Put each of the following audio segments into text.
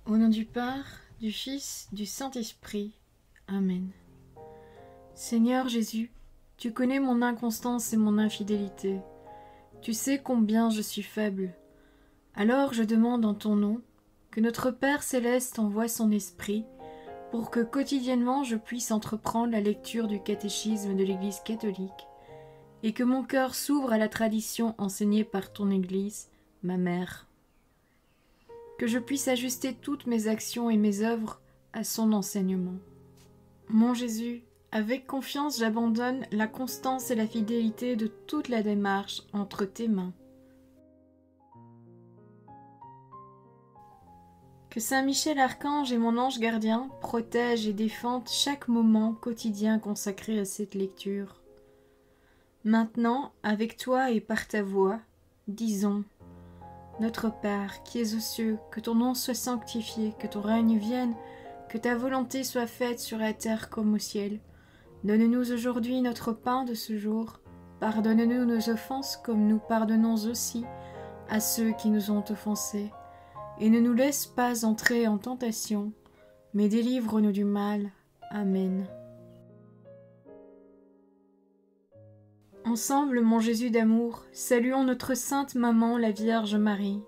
Au nom du Père, du Fils, du Saint-Esprit. Amen. Seigneur Jésus, tu connais mon inconstance et mon infidélité. Tu sais combien je suis faible. Alors je demande en ton nom que notre Père céleste envoie son Esprit pour que quotidiennement je puisse entreprendre la lecture du catéchisme de l'Église catholique et que mon cœur s'ouvre à la tradition enseignée par ton Église, ma mère. Que je puisse ajuster toutes mes actions et mes œuvres à son enseignement. Mon Jésus, avec confiance j'abandonne la constance et la fidélité de toute la démarche entre tes mains. Que Saint Michel Archange et mon ange gardien protègent et défendent chaque moment quotidien consacré à cette lecture. Maintenant, avec toi et par ta voix, disons: Notre Père, qui es aux cieux, que ton nom soit sanctifié, que ton règne vienne, que ta volonté soit faite sur la terre comme au ciel. Donne-nous aujourd'hui notre pain de ce jour. Pardonne-nous nos offenses comme nous pardonnons aussi à ceux qui nous ont offensés. Et ne nous laisse pas entrer en tentation, mais délivre-nous du mal. Amen. Ensemble, mon Jésus d'amour, saluons notre sainte maman, la Vierge Marie.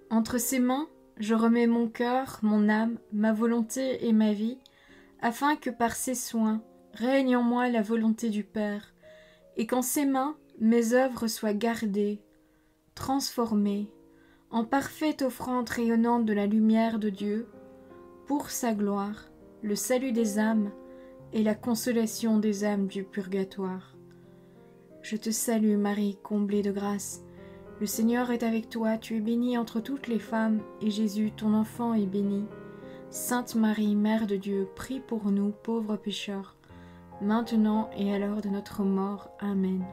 Entre ses mains, je remets mon cœur, mon âme, ma volonté et ma vie, afin que par ses soins règne en moi la volonté du Père, et qu'en ses mains mes œuvres soient gardées, transformées, en parfaite offrande rayonnante de la lumière de Dieu, pour sa gloire, le salut des âmes et la consolation des âmes du purgatoire. Je te salue Marie, comblée de grâce. Le Seigneur est avec toi, tu es bénie entre toutes les femmes, et Jésus, ton enfant, est béni. Sainte Marie, Mère de Dieu, prie pour nous, pauvres pécheurs, maintenant et à l'heure de notre mort. Amen.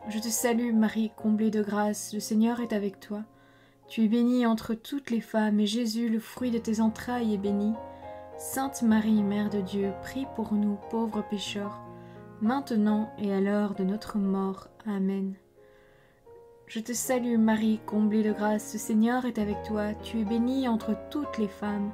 Je te salue Marie, comblée de grâce, le Seigneur est avec toi. Tu es bénie entre toutes les femmes, et Jésus, le fruit de tes entrailles, est béni. Sainte Marie, Mère de Dieu, prie pour nous, pauvres pécheurs, maintenant et à l'heure de notre mort. Amen. Je te salue Marie, comblée de grâce, le Seigneur est avec toi, tu es bénie entre toutes les femmes,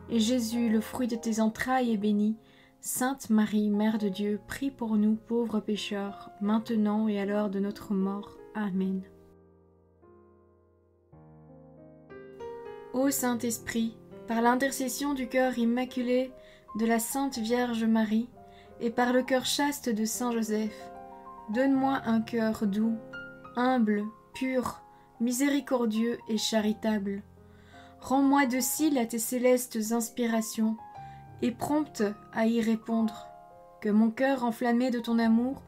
et Jésus, le fruit de tes entrailles, est béni. Sainte Marie, Mère de Dieu, prie pour nous pauvres pécheurs, maintenant et à l'heure de notre mort. Amen. Ô Saint-Esprit, par l'intercession du cœur immaculé de la Sainte Vierge Marie, et par le cœur chaste de Saint Joseph, donne-moi un cœur doux, humble, pur, miséricordieux et charitable. Rends-moi docile à tes célestes inspirations, et prompte à y répondre. Que mon cœur enflammé de ton amour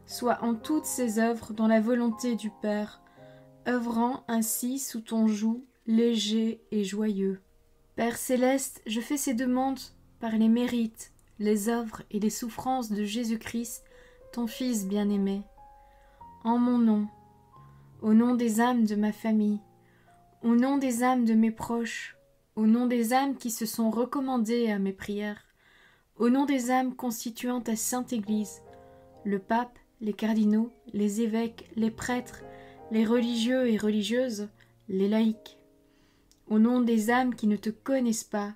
soit en toutes ses œuvres dans la volonté du Père, œuvrant ainsi sous ton joug léger et joyeux. Père céleste, je fais ces demandes par les mérites, les œuvres et les souffrances de Jésus-Christ, ton Fils bien-aimé. En mon nom, au nom des âmes de ma famille, au nom des âmes de mes proches, au nom des âmes qui se sont recommandées à mes prières, au nom des âmes constituant ta Sainte Église, le pape, les cardinaux, les évêques, les prêtres, les religieux et religieuses, les laïcs, au nom des âmes qui ne te connaissent pas,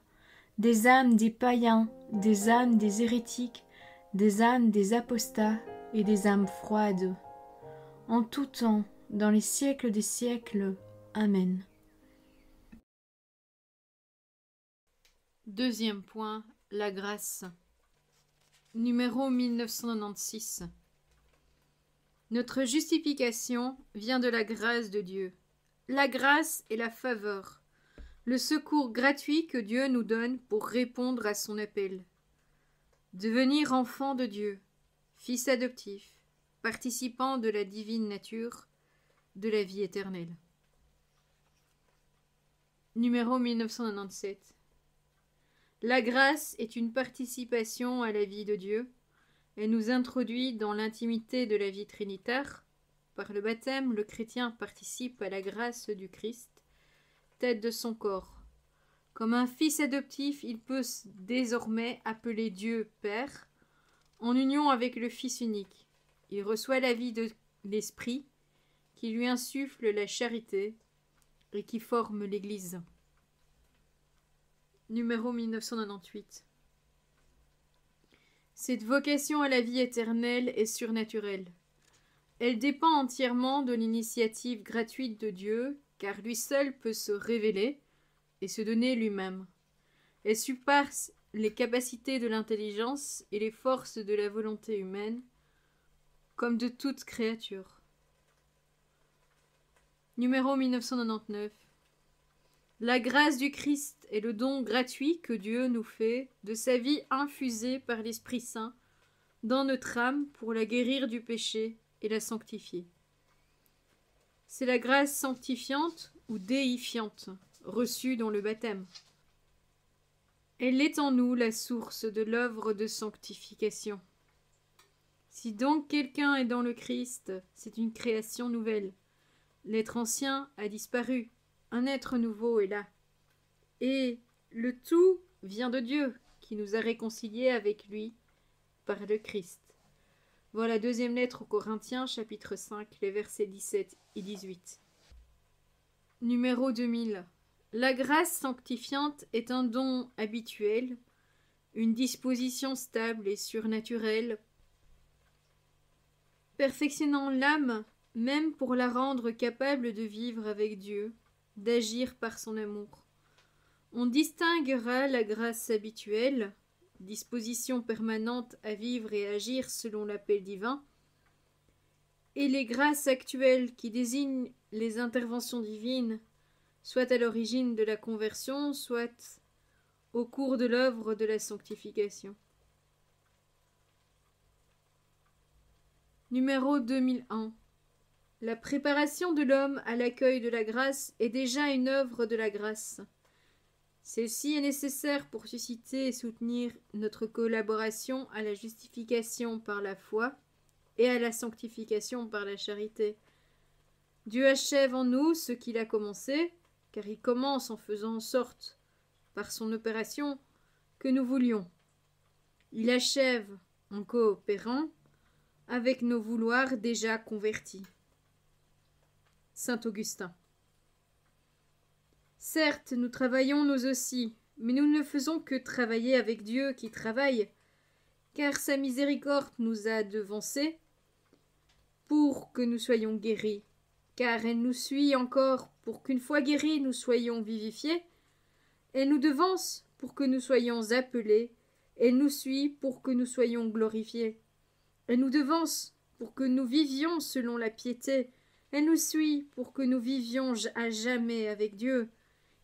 des âmes des païens, des âmes des hérétiques, des âmes des apostats et des âmes froides. En tout temps, dans les siècles des siècles. Amen. Deuxième point, la grâce. Numéro 1996. Notre justification vient de la grâce de Dieu. La grâce est la faveur, le secours gratuit que Dieu nous donne pour répondre à son appel. Devenir enfant de Dieu, fils adoptif, participant de la divine nature, de la vie éternelle. Numéro 1997. La grâce est une participation à la vie de Dieu. Elle nous introduit dans l'intimité de la vie trinitaire. Par le baptême, le chrétien participe à la grâce du Christ, tête de son corps. Comme un fils adoptif, il peut désormais appeler Dieu Père, en union avec le Fils unique. Il reçoit la vie de l'Esprit, qui lui insuffle la charité et qui forme l'Église. numéro 1998. Cette vocation à la vie éternelle est surnaturelle. Elle dépend entièrement de l'initiative gratuite de Dieu, car lui seul peut se révéler et se donner lui-même. Elle surpasse les capacités de l'intelligence et les forces de la volonté humaine, comme de toute créature. Numéro 1999. La grâce du Christ est le don gratuit que Dieu nous fait de sa vie infusée par l'Esprit Saint dans notre âme pour la guérir du péché et la sanctifier. C'est la grâce sanctifiante ou déifiante reçue dans le baptême. Elle est en nous la source de l'œuvre de sanctification. Si donc quelqu'un est dans le Christ, c'est une création nouvelle. L'être ancien a disparu, un être nouveau est là. Et le tout vient de Dieu, qui nous a réconciliés avec lui par le Christ. Voilà deuxième lettre aux Corinthiens, chapitre 5, les versets 17 et 18. Numéro 2000. La grâce sanctifiante est un don habituel, une disposition stable et surnaturelle, perfectionnant l'âme même pour la rendre capable de vivre avec Dieu, d'agir par son amour. On distinguera la grâce habituelle, disposition permanente à vivre et agir selon l'appel divin, et les grâces actuelles qui désignent les interventions divines, soit à l'origine de la conversion, soit au cours de l'œuvre de la sanctification. Numéro 2001. La préparation de l'homme à l'accueil de la grâce est déjà une œuvre de la grâce. Celle-ci est nécessaire pour susciter et soutenir notre collaboration à la justification par la foi et à la sanctification par la charité. Dieu achève en nous ce qu'il a commencé, car il commence en faisant en sorte, par son opération, que nous voulions. Il achève en coopérant avec nos vouloirs déjà convertis. Saint Augustin. Certes, nous travaillons nous aussi, mais nous ne faisons que travailler avec Dieu qui travaille, car sa miséricorde nous a devancés pour que nous soyons guéris, car elle nous suit encore pour qu'une fois guéris nous soyons vivifiés, elle nous devance pour que nous soyons appelés, elle nous suit pour que nous soyons glorifiés, elle nous devance pour que nous vivions selon la piété, elle nous suit pour que nous vivions à jamais avec Dieu,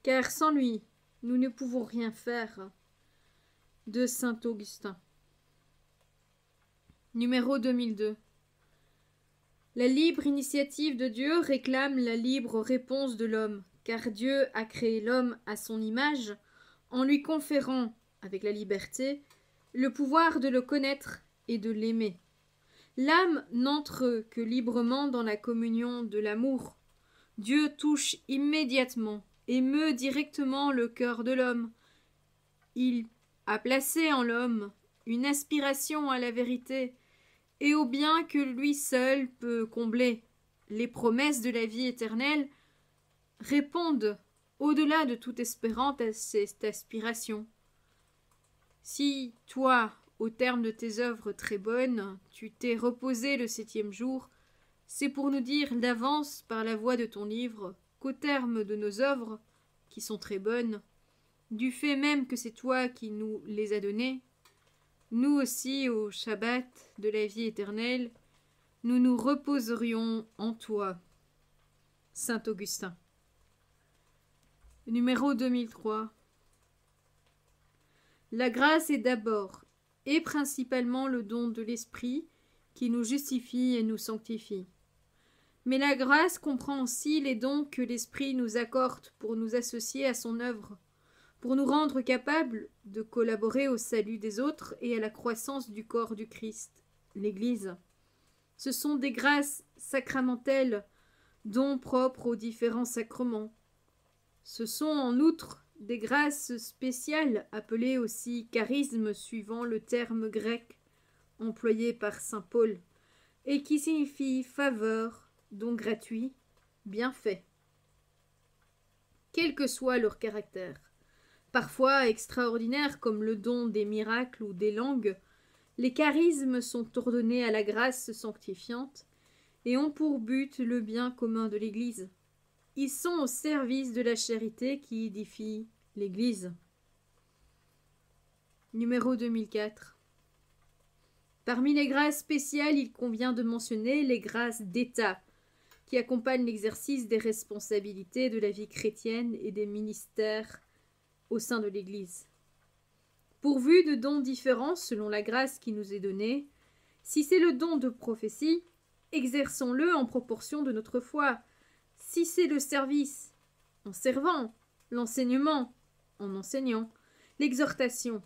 car sans lui, nous ne pouvons rien faire. De Saint Augustin. Numéro 2002. La libre initiative de Dieu réclame la libre réponse de l'homme, car Dieu a créé l'homme à son image, en lui conférant, avec la liberté, le pouvoir de le connaître et de l'aimer. L'âme n'entre que librement dans la communion de l'amour. Dieu touche immédiatement, émeut directement le cœur de l'homme. Il a placé en l'homme une aspiration à la vérité et au bien que lui seul peut combler. Les promesses de la vie éternelle répondent au-delà de toute espérance à cette aspiration. Si, toi, au terme de tes œuvres très bonnes, tu t'es reposé le 7e jour, c'est pour nous dire d'avance par la voix de ton livre qu'au terme de nos œuvres, qui sont très bonnes, du fait même que c'est toi qui nous les as données, nous aussi, au Shabbat de la vie éternelle, nous nous reposerions en toi. Saint Augustin. Numéro 2003. La grâce est d'abord et principalement le don de l'Esprit qui nous justifie et nous sanctifie. Mais la grâce comprend aussi les dons que l'Esprit nous accorde pour nous associer à son œuvre, pour nous rendre capables de collaborer au salut des autres et à la croissance du corps du Christ, l'Église. Ce sont des grâces sacramentelles, dons propres aux différents sacrements. Ce sont en outre des grâces spéciales, appelées aussi charismes suivant le terme grec employé par saint Paul, et qui signifie faveur, don gratuit, bienfait. Quel que soit leur caractère, Parfois extraordinaires comme le don des miracles ou des langues, les charismes sont ordonnés à la grâce sanctifiante et ont pour but le bien commun de l'Église. Ils sont au service de la charité qui édifie l'Église. Numéro 2004. Parmi les grâces spéciales, il convient de mentionner les grâces d'État, qui accompagnent l'exercice des responsabilités de la vie chrétienne et des ministères au sein de l'Église. Pourvu de dons différents selon la grâce qui nous est donnée, si c'est le don de prophétie, exerçons-le en proportion de notre foi. Si c'est le service, en servant, l'enseignement, en enseignant, l'exhortation,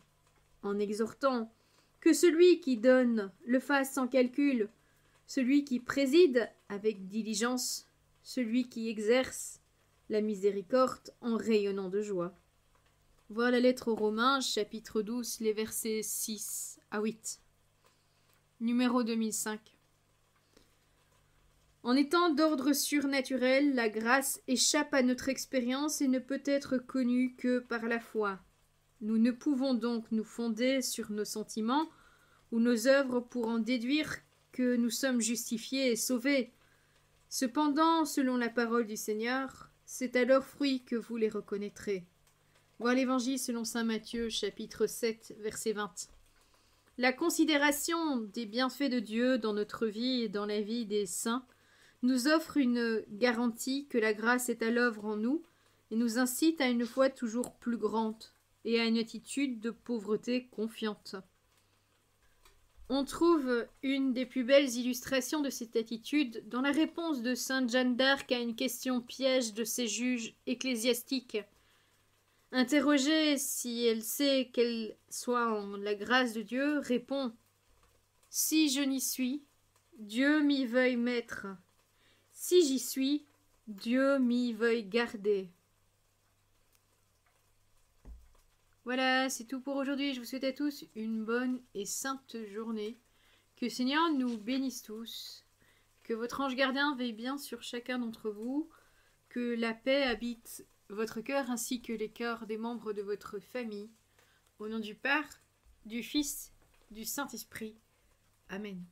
en exhortant, que celui qui donne le fasse sans calcul, celui qui préside avec diligence, celui qui exerce la miséricorde en rayonnant de joie. Voir la lettre aux Romains, chapitre 12, les versets 6 à 8. Numéro 2005. En étant d'ordre surnaturel, la grâce échappe à notre expérience et ne peut être connue que par la foi. Nous ne pouvons donc nous fonder sur nos sentiments ou nos œuvres pour en déduire que nous sommes justifiés et sauvés. Cependant, selon la parole du Seigneur, c'est à leurs fruits que vous les reconnaîtrez. Voir l'Évangile selon saint Matthieu, chapitre 7, verset 20. La considération des bienfaits de Dieu dans notre vie et dans la vie des saints nous offre une garantie que la grâce est à l'œuvre en nous et nous incite à une foi toujours plus grande et à une attitude de pauvreté confiante. On trouve une des plus belles illustrations de cette attitude dans la réponse de sainte Jeanne d'Arc à une question piège de ses juges ecclésiastiques. Interrogée si elle sait qu'elle soit en la grâce de Dieu, répond « Si je n'y suis, Dieu m'y veuille mettre. Si j'y suis, Dieu m'y veuille garder. » Voilà, c'est tout pour aujourd'hui. Je vous souhaite à tous une bonne et sainte journée. Que le Seigneur nous bénisse tous. Que votre ange gardien veille bien sur chacun d'entre vous. Que la paix habite votre cœur ainsi que les cœurs des membres de votre famille. Au nom du Père, du Fils, du Saint-Esprit. Amen.